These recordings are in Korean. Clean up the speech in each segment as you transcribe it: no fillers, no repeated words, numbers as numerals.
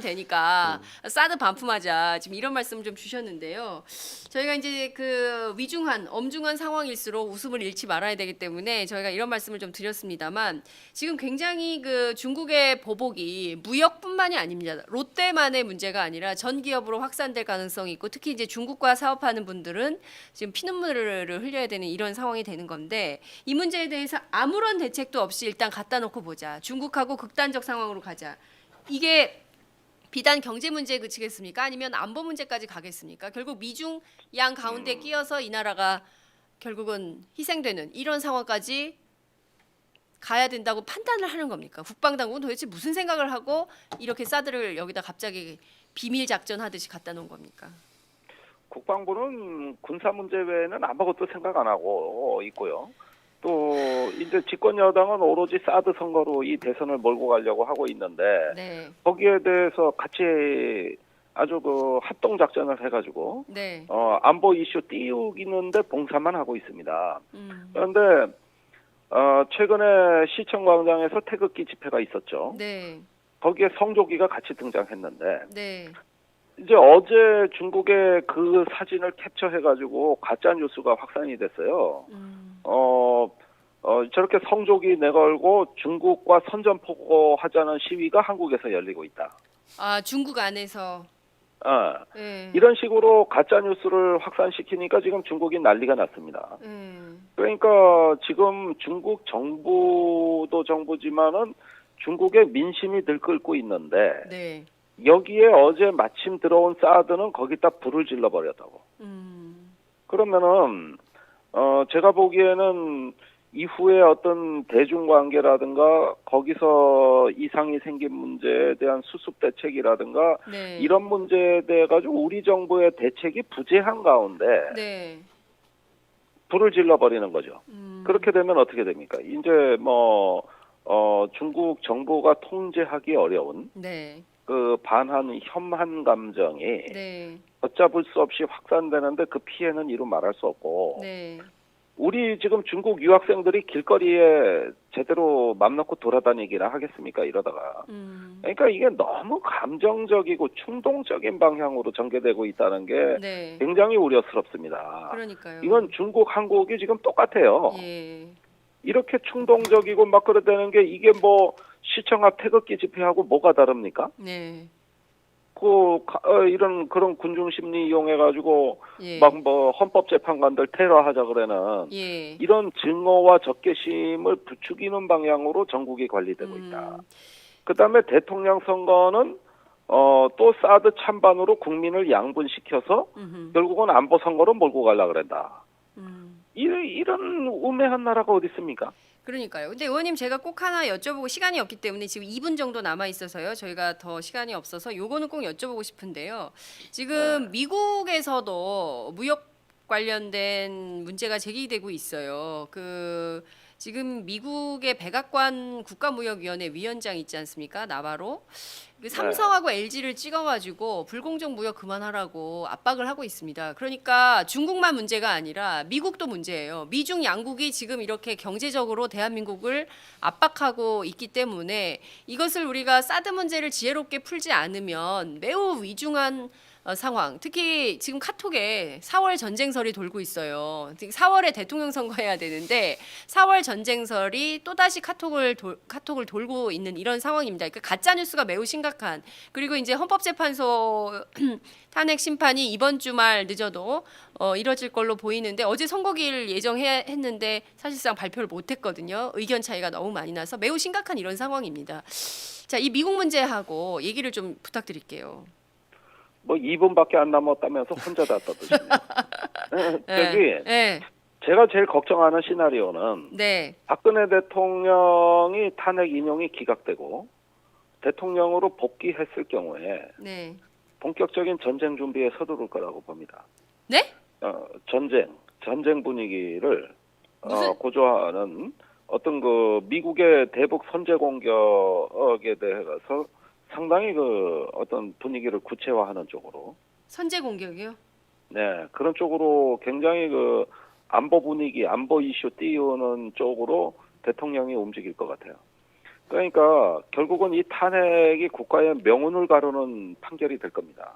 되니까 사드 반품하자 지금 이런 말씀 좀 주셨는데요. 저희가 이제 그 위중한 엄중한 상황일수록 웃음을 잃지 말아야 되기 때문에 저희가 이런 말씀을 좀 드렸습니다만 지금 굉장히 그 중국의 보복이 무역뿐만이 아닙니다. 롯데만의 문제가 아니라 전 기업으로 확산될 가능성이 있고 특히 이제 중국과 사업하는 분들은 지금 피눈물을 흘려야 되는 이런 상황이 되는 건데 이 문제에 대해서 아무런 대책도 없이 일단 갖다 놓고 보자. 중국하고 극단적 상황으로 가자. 이게 비단 경제 문제에 그치겠습니까? 아니면 안보 문제까지 가겠습니까? 결국 미중 양 가운데 끼어서 이 나라가 결국은 희생되는 이런 상황까지 가야 된다고 판단을 하는 겁니까? 국방당국은 도대체 무슨 생각을 하고 이렇게 사드를 여기다 갑자기 비밀 작전 하듯이 갖다 놓은 겁니까? 국방부는 군사 문제 외에는 아무것도 생각 안 하고 있고요. 또 이제 집권 여당은 오로지 사드 선거로 이 대선을 몰고 가려고 하고 있는데 네, 거기에 대해서 같이 아주 그 합동 작전을 해가지고 네, 안보 이슈 띄우기는데 봉사만 하고 있습니다. 음, 그런데 최근에 시청광장에서 태극기 집회가 있었죠. 네, 거기에 성조기가 같이 등장했는데 네, 이제 어제 중국의 그 사진을 캡처해가지고 가짜 뉴스가 확산이 됐어요. 저렇게 성조기 내걸고 중국과 선전포고하자는 시위가 한국에서 열리고 있다. 아 중국 안에서, 어, 네, 이런 식으로 가짜 뉴스를 확산시키니까 지금 중국이 난리가 났습니다. 그러니까 지금 중국 정부도 정부지만은 중국의 민심이 들끓고 있는데 네, 여기에 어제 마침 들어온 사드는 거기다 불을 질러버렸다고. 그러면은 제가 보기에는 이후에 어떤 대중관계라든가 거기서 이상이 생긴 문제에 대한 수습 대책이라든가 네, 이런 문제에 대해 가지고 우리 정부의 대책이 부재한 가운데 네, 불을 질러버리는 거죠. 그렇게 되면 어떻게 됩니까? 이제 중국 정부가 통제하기 어려운 네, 그 반한 혐한 감정이 네, 걷잡을 수 없이 확산되는데 그 피해는 이루 말할 수 없고 네. 우리 지금 중국 유학생들이 길거리에 제대로 맘 놓고 돌아다니기나 하겠습니까? 이러다가. 그러니까 이게 너무 감정적이고 충동적인 방향으로 전개되고 있다는 게 네. 굉장히 우려스럽습니다. 그러니까요. 이건 중국, 한국이 지금 똑같아요. 예. 이렇게 충동적이고 막 그러다는 게 이게 뭐 시청 앞 태극기 집회하고 뭐가 다릅니까? 네. 이런 그런 군중 심리 이용해가지고 예. 막 뭐 헌법재판관들 테러하자 그래는 예. 이런 증오와 적개심을 부추기는 방향으로 전국이 관리되고 있다. 그다음에 대통령 선거는 또 사드 찬반으로 국민을 양분시켜서 결국은 안보 선거로 몰고 가려고 그런다. 이런 우매한 나라가 어디 있습니까? 그러니까요. 근데 의원님 제가 꼭 하나 여쭤보고 시간이 없기 때문에 지금 2분 정도 남아 있어서요. 저희가 더 시간이 없어서 요거는 꼭 여쭤보고 싶은데요. 지금 미국에서도 무역 관련된 문제가 제기되고 있어요. 지금 미국의 백악관 국가무역위원회 위원장 있지 않습니까? 나바로. 그 삼성하고 LG를 찍어가지고 불공정 무역 그만하라고 압박을 하고 있습니다. 그러니까 중국만 문제가 아니라 미국도 문제예요. 미중 양국이 지금 이렇게 경제적으로 대한민국을 압박하고 있기 때문에 이것을 우리가 사드 문제를 지혜롭게 풀지 않으면 매우 위중한 상황. 특히 지금 카톡에 4월 전쟁설이 돌고 있어요. 4월에 대통령 선거해야 되는데 4월 전쟁설이 또다시 카톡을 돌고 있는 이런 상황입니다. 그러니까 가짜 뉴스가 매우 심각한. 그리고 이제 헌법재판소 탄핵 심판이 이번 주말 늦어도 이뤄질 걸로 보이는데 어제 선고기일 예정했는데 사실상 발표를 못했거든요. 의견 차이가 너무 많이 나서 매우 심각한 이런 상황입니다. 자, 이 미국 문제하고 얘기를 좀 부탁드릴게요. 뭐 2분밖에 안 남았다면서 혼자 다 떠드십니다. 저기 네. 제가 제일 걱정하는 시나리오는 네. 박근혜 대통령이 탄핵 인용이 기각되고 대통령으로 복귀했을 경우에 네. 본격적인 전쟁 준비에 서두를 거라고 봅니다. 네? 전쟁 분위기를 무슨 고조하는 어떤 그 미국의 대북 선제 공격에 대해서 상당히 그 어떤 분위기를 구체화하는 쪽으로 선제 공격이요? 네 그런 쪽으로 굉장히 그 안보 분위기, 안보 이슈 띄우는 쪽으로 대통령이 움직일 것 같아요. 그러니까 결국은 이 탄핵이 국가의 명운을 가르는 판결이 될 겁니다.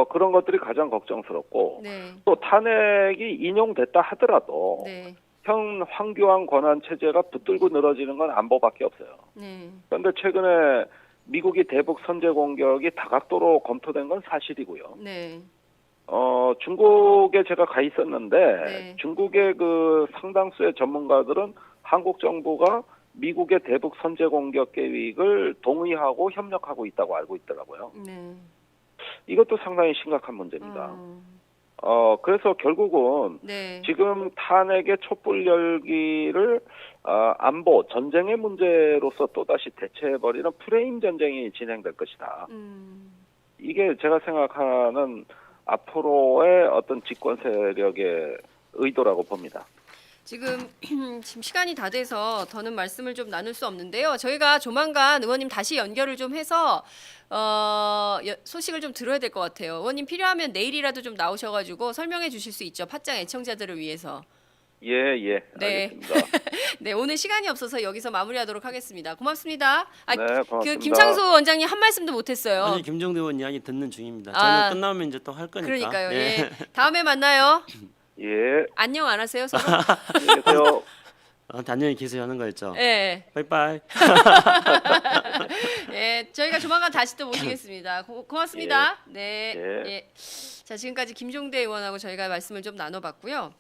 그런 것들이 가장 걱정스럽고 네. 또 탄핵이 인용됐다 하더라도 네. 현 황교안 권한 체제가 붙들고 늘어지는 건 안보밖에 없어요. 네. 그런데 최근에 미국이 대북 선제 공격이 다각도로 검토된 건 사실이고요. 네. 중국에 제가 가 있었는데 네. 중국의 그 상당수의 전문가들은 한국 정부가 미국의 대북 선제 공격 계획을 동의하고 협력하고 있다고 알고 있더라고요. 네. 이것도 상당히 심각한 문제입니다. 그래서 결국은 네. 지금 탄핵의 촛불 열기를 안보, 전쟁의 문제로서 또다시 대체해버리는 프레임 전쟁이 진행될 것이다. 이게 제가 생각하는 앞으로의 어떤 집권 세력의 의도라고 봅니다. 지금 시간이 다 돼서 더는 말씀을 좀 나눌 수 없는데요. 저희가 조만간 의원님 다시 연결을 좀 해서 소식을 좀 들어야 될 것 같아요. 의원님 필요하면 내일이라도 좀 나오셔가지고 설명해 주실 수 있죠. 팟짱 애청자들을 위해서. 예, 네. 알겠습니다. 네, 오늘 시간이 없어서 여기서 마무리하도록 하겠습니다. 고맙습니다. 네, 고맙습니다. 그 김창수 원장님 한 말씀도 못했어요. 아니 김종대 의원 이야기 듣는 중입니다. 아. 저는 끝나면 이제 또 할 거니까. 그러니까요. 네. 예. 다음에 만나요. 예, 안녕 안 하세요, 서로? 안녕히 계세요. 안녕히 계세요 하는 거였죠. 예. 빠이빠이. 예, 저희가 조만간 다시 또 모시겠습니다. 고맙습니다. 네. 예. 예. 자, 지금까지 김종대 의원하고 저희가 말씀을 좀 나눠봤고요.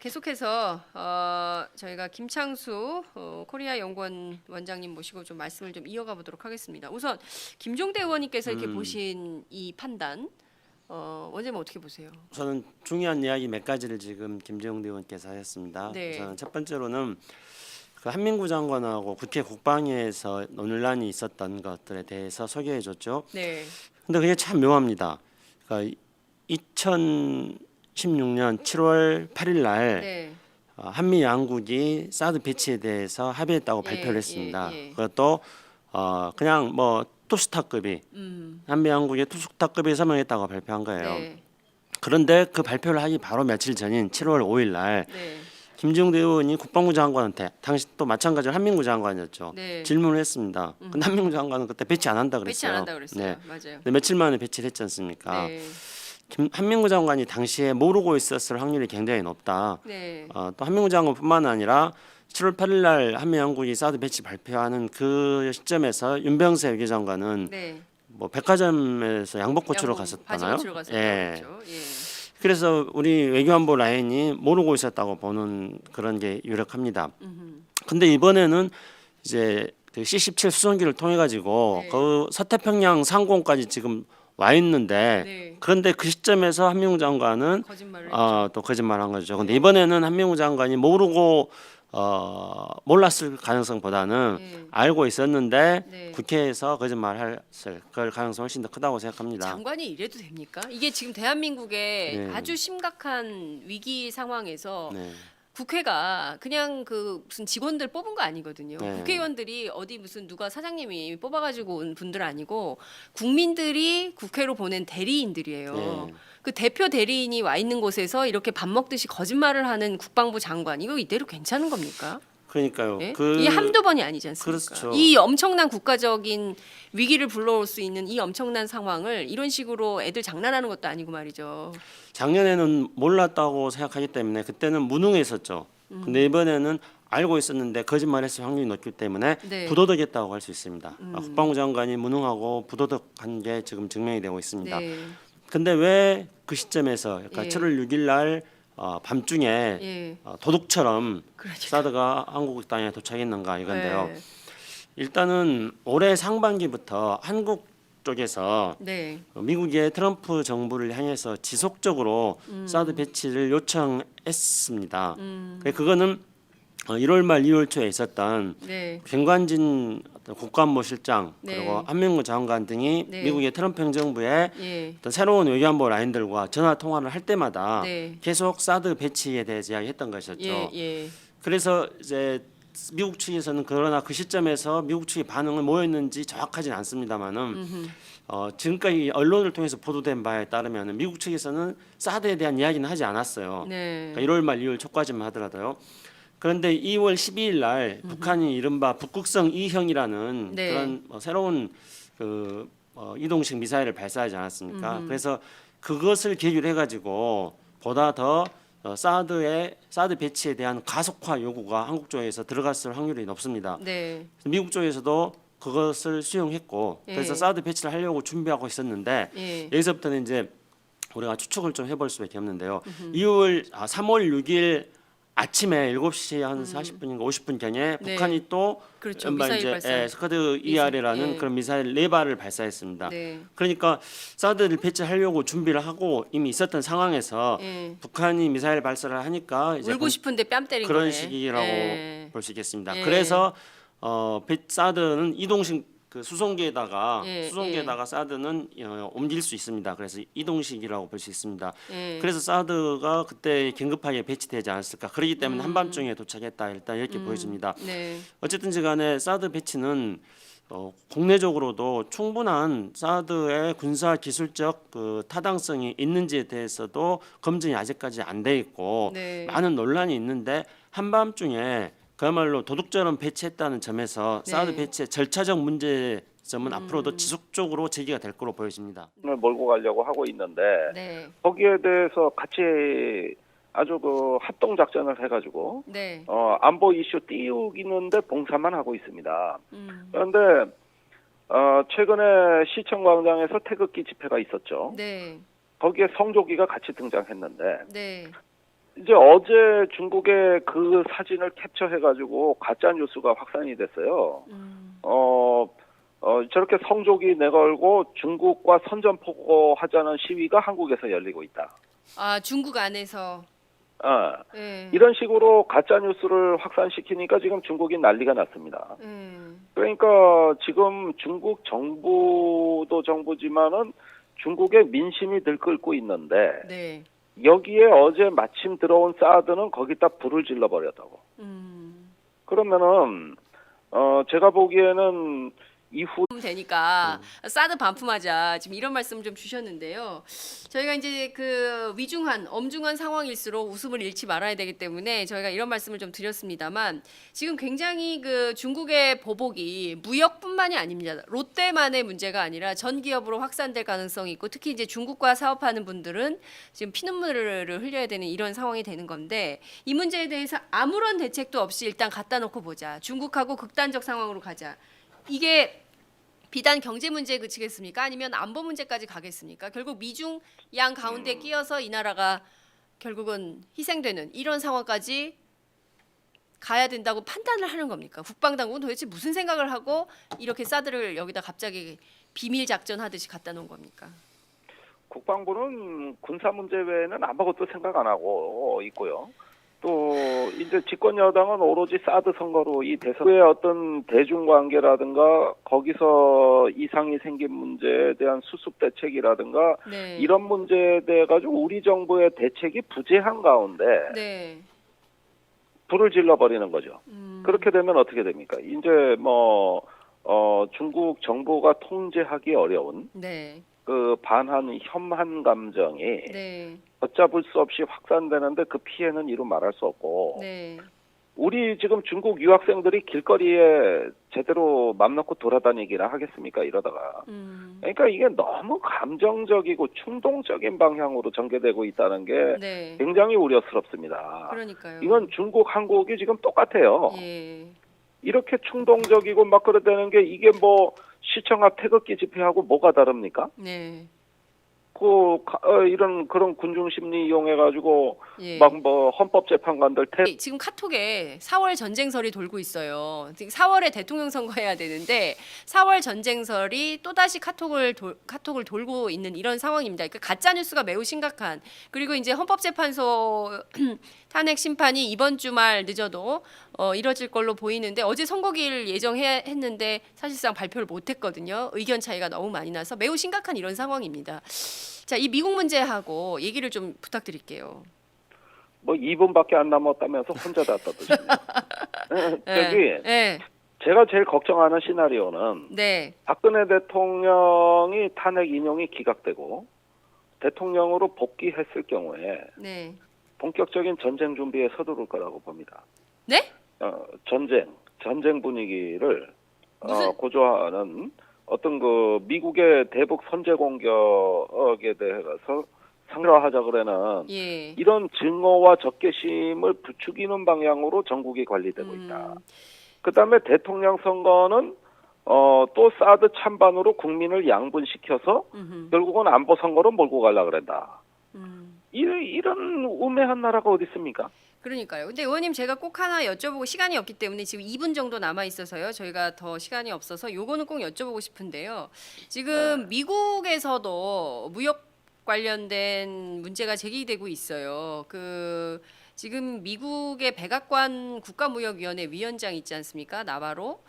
계속해서 저희가 김창수 코리아 연구원 원장님 모시고 좀 말씀을 좀 이어가 보도록 하겠습니다. 우선 김종대 의원님께서 이렇게 보신 이 판단, 원장님 어떻게 보세요? 저는 중요한 이야기 몇 가지를 지금 김종대 의원께서 하셨습니다. 네. 우선 첫 번째로는 그 한민구 장관하고 국회 국방위에서 논란이 있었던 것들에 대해서 소개해줬죠. 네. 근데 그게 참 묘합니다. 그러니까 2016년 7월 8일 날 네. 한미 양국이 사드 배치에 대해서 합의했다고 예, 발표를 했습니다. 예, 예. 그것도 그냥 뭐 투스타급이 한미 양국의 투스타급이 서명했다고 발표한 거예요. 네. 그런데 그 발표를 하기 바로 며칠 전인 7월 5일 날 네. 김종대 의원이 국방부 장관한테 당시 또 마찬가지로 한민구 장관이었죠. 네. 질문을 했습니다. 근데 한민구 장관은 그때 배치 안 한다 그랬어요. 배치 안 한다 그랬어요. 네. 맞아요. 근데 며칠 만에 배치를 했지 않습니까? 네. 한민구 장관이 당시에 모르고 있었을 확률이 굉장히 높다. 네. 또 한민구 장관뿐만 아니라 7월 8일 날 한미 양국이 사드 배치 발표하는 그 시점에서 윤병세 외교장관은 네. 뭐 백화점에서 양복 고추로 바지 갔었잖아요. 고치러 갔었죠. 예. 그렇죠. 예. 그래서 우리 외교안보 라인이 모르고 있었다고 보는 그런 게 유력합니다. 근데 이번에는 이제 그 C-17 수송기를 통해 가지고 네. 그 서태평양 상공까지 지금 와 있는데 네. 그런데 그 시점에서 한민구 장관은 거짓말을 또 거짓말한 거죠. 근데 이번에는 한민구 장관이 모르고 몰랐을 가능성보다는 네. 알고 있었는데 네. 국회에서 거짓말했을 그 가능성이 훨씬 더 크다고 생각합니다. 장관이 이래도 됩니까? 이게 지금 대한민국의 네. 아주 심각한 위기 상황에서 네. 국회가 그냥 그 무슨 직원들 뽑은 거 아니거든요. 네. 국회의원들이 어디 무슨 누가 사장님이 뽑아가지고 온 분들 아니고 국민들이 국회로 보낸 대리인들이에요. 네. 그 대표 대리인이 와 있는 곳에서 이렇게 밥 먹듯이 거짓말을 하는 국방부 장관 이거 이대로 괜찮은 겁니까? 그러니까요. 예? 이게 한두 번이 아니지 않습니까? 그렇죠. 이 엄청난 국가적인 위기를 불러올 수 있는 이 엄청난 상황을 이런 식으로 애들 장난하는 것도 아니고 말이죠. 작년에는 몰랐다고 생각하기 때문에 그때는 무능했었죠. 근데 이번에는 알고 있었는데 거짓말했을 확률이 높기 때문에 네. 부도덕했다고 할 수 있습니다. 국방부 장관이 무능하고 부도덕한 게 지금 증명이 되고 있습니다. 네. 근데 왜 그 시점에서 그러니까 예. 7월 6일 날 밤중에 예. 도둑처럼 그러니까. 사드가 한국 땅에 도착했는가 이건데요. 네. 일단은 올해 상반기부터 한국 쪽에서 네. 미국의 트럼프 정부를 향해서 지속적으로 사드 배치를 요청했습니다. 그거는 1월 말 2월 초에 있었던 네. 김관진 국가안보실장 네. 그리고 한민구 장관 등이 네. 미국의 트럼프 행정부의 예. 어떤 새로운 외교안보 라인들과 전화 통화를 할 때마다 네. 계속 사드 배치에 대해서 이야기했던 것이었죠. 예. 예. 그래서 이제 미국 측에서는 그러나 그 시점에서 미국 측의 반응은 뭐였는지 정확하지는 않습니다만은 지금까지 언론을 통해서 보도된 바에 따르면 미국 측에서는 사드에 대한 이야기는 하지 않았어요. 네. 그러니까 1월 말 2월 초까지만 하더라도요. 그런데 2월 12일 날 북한이 이른바 북극성 2형이라는 네. 그런 새로운 이동식 미사일을 발사하지 않았습니까? 그래서 그것을 계기로 해가지고 보다 더 사드 배치에 대한 가속화 요구가 한국 쪽에서 들어갔을 확률이 높습니다. 네. 미국 쪽에서도 그것을 수용했고 예. 그래서 사드 배치를 하려고 준비하고 있었는데 예. 여기서부터는 이제 우리가 추측을 좀 해볼 수밖에 없는데요. 3월 6일 아침에 7시 한 40분인가 50분경에 네. 북한이 또 그렇죠. 연말 미사일 이제 발사. 스커드 ER이라는 예. 그런 미사일 4발을 발사했습니다. 네. 그러니까 사드를 배치하려고 준비를 하고 이미 있었던 상황에서 예. 북한이 미사일 발사를 하니까 이제 울고 싶은데 뺨 때린 그런 거네. 시기라고 예. 볼 수 있겠습니다. 예. 그래서 사드는 이동식 그 수송기에다가 예, 사드는 옮길 수 있습니다. 그래서 이동식이라고 볼 수 있습니다. 예. 그래서 사드가 그때 긴급하게 배치되지 않았을까. 그렇기 때문에 한밤중에 도착했다. 일단 이렇게 보여집니다. 네. 어쨌든지 간에 사드 배치는 국내적으로도 충분한 사드의 군사 기술적 그 타당성이 있는지에 대해서도 검증이 아직까지 안 돼 있고 네. 많은 논란이 있는데 한밤중에 그야말로 도둑처럼 배치했다는 점에서 네. 사드 배치의 절차적 문제점은 앞으로도 지속적으로 제기가 될 거로 보여집니다. 을 몰고 가려고 하고 있는데 네. 거기에 대해서 같이 아주 그 합동 작전을 해가지고 네. 안보 이슈 띄우기는데 봉사만 하고 있습니다. 그런데 최근에 시청광장에서 태극기 집회가 있었죠. 네. 거기에 성조기가 같이 등장했는데 네. 이제 어제 중국의 그 사진을 캡처해가지고 가짜 뉴스가 확산이 됐어요. 저렇게 성조기 내걸고 중국과 선전포고하자는 시위가 한국에서 열리고 있다. 아, 중국 안에서. 예. 이런 식으로 가짜 뉴스를 확산시키니까 지금 중국이 난리가 났습니다. 그러니까 지금 중국 정부도 정부지만은 중국의 민심이 들끓고 있는데 네. 여기에 어제 마침 들어온 사드는 거기다 불을 질러 버렸다고. 그러면은 제가 보기에는 이후 되니까 사드 반품하자 지금 이런 말씀 좀 주셨는데요. 저희가 이제 그 엄중한 상황일수록 웃음을 잃지 말아야 되기 때문에 저희가 이런 말씀을 좀 드렸습니다만 지금 굉장히 그 중국의 보복이 무역뿐만이 아닙니다. 롯데만의 문제가 아니라 전 기업으로 확산될 가능성이 있고 특히 이제 중국과 사업하는 분들은 지금 피눈물을 흘려야 되는 이런 상황이 되는 건데 이 문제에 대해서 아무런 대책도 없이 일단 갖다 놓고 보자. 중국하고 극단적 상황으로 가자. 이게 비단 경제 문제에 그치겠습니까? 아니면 안보 문제까지 가겠습니까? 결국 미중 양 가운데 끼어서 이 나라가 결국은 희생되는 이런 상황까지 가야 된다고 판단을 하는 겁니까? 국방당국은 도대체 무슨 생각을 하고 이렇게 사드를 여기다 갑자기 비밀 작전 하듯이 갖다 놓은 겁니까? 국방부는 군사 문제 외에는 아무것도 생각 안 하고 있고요. 또 이제 집권 여당은 오로지 사드 선거로 이 대선의 어떤 대중관계라든가 거기서 이상이 생긴 문제에 대한 수습 대책이라든가 네. 이런 문제에 대해 가지고 우리 정부의 대책이 부재한 가운데 네. 불을 질러 버리는 거죠. 그렇게 되면 어떻게 됩니까? 이제 중국 정부가 통제하기 어려운 네. 그 반한 혐한 감정이 네. 걷잡을 수 없이 확산되는데 그 피해는 이루 말할 수 없고 네. 우리 지금 중국 유학생들이 길거리에 제대로 맘 놓고 돌아다니기나 하겠습니까 이러다가 그러니까 이게 너무 감정적이고 충동적인 방향으로 전개되고 있다는 게 네. 굉장히 우려스럽습니다. 그러니까요. 이건 중국 한국이 지금 똑같아요. 예. 이렇게 충동적이고 막 그러다는 게 이게 뭐 시청 앞 태극기 집회하고 뭐가 다릅니까? 네. 이런 그런 군중 심리 이용해 가지고 예. 막 뭐 헌법재판관들 지금 카톡에 4월 전쟁설이 돌고 있어요. 지금 4월에 대통령 선거해야 되는데 4월 전쟁설이 또다시 카톡을 돌고 있는 이런 상황입니다. 그러니까 가짜 뉴스가 매우 심각한. 그리고 이제 헌법재판소 탄핵 심판이 이번 주말 늦어도 이뤄질 걸로 보이는데 어제 선거기일 예정했는데 사실상 발표를 못했거든요. 의견 차이가 너무 많이 나서 매우 심각한 이런 상황입니다. 자, 이 미국 문제하고 얘기를 좀 부탁드릴게요. 뭐 2분밖에 안 남았다면서 혼자 다 떠드시네요. 저기 네. 제가 제일 걱정하는 시나리오는 네. 박근혜 대통령이 탄핵 인용이 기각되고 대통령으로 복귀했을 경우에 네. 본격적인 전쟁 준비에 서두를 거라고 봅니다. 네? 전쟁 분위기를 무슨- 고조하는 어떤 그 미국의 대북 선제 공격에 대해서 상대하자 그러는 예. 이런 증오와 적개심을 부추기는 방향으로 전국이 관리되고 있다. 그다음에 대통령 선거는 또 사드 찬반으로 국민을 양분시켜서 음흠. 결국은 안보 선거로 몰고 가려고 그런다. 음. 이런 우매한 나라가 어디 있습니까? 그러니까요. 근데 의원님 제가 꼭 하나 여쭤보고 시간이 없기 때문에 지금 2분 정도 남아 있어서요. 저희가 더 시간이 없어서 요거는 꼭 여쭤보고 싶은데요. 지금 미국에서도 무역 관련된 문제가 제기되고 있어요. 지금 미국의 백악관 국가무역위원회 위원장 있지 않습니까? 나바로.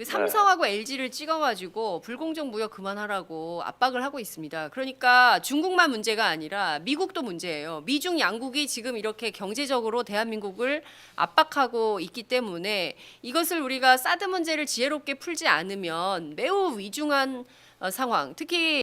삼성하고 LG를 찍어가지고 불공정 무역 그만하라고 압박을 하고 있습니다. 그러니까 중국만 문제가 아니라 미국도 문제예요. 미중 양국이 지금 이렇게 경제적으로 대한민국을 압박하고 있기 때문에 이것을 우리가 사드 문제를 지혜롭게 풀지 않으면 매우 위중한 상황, 특히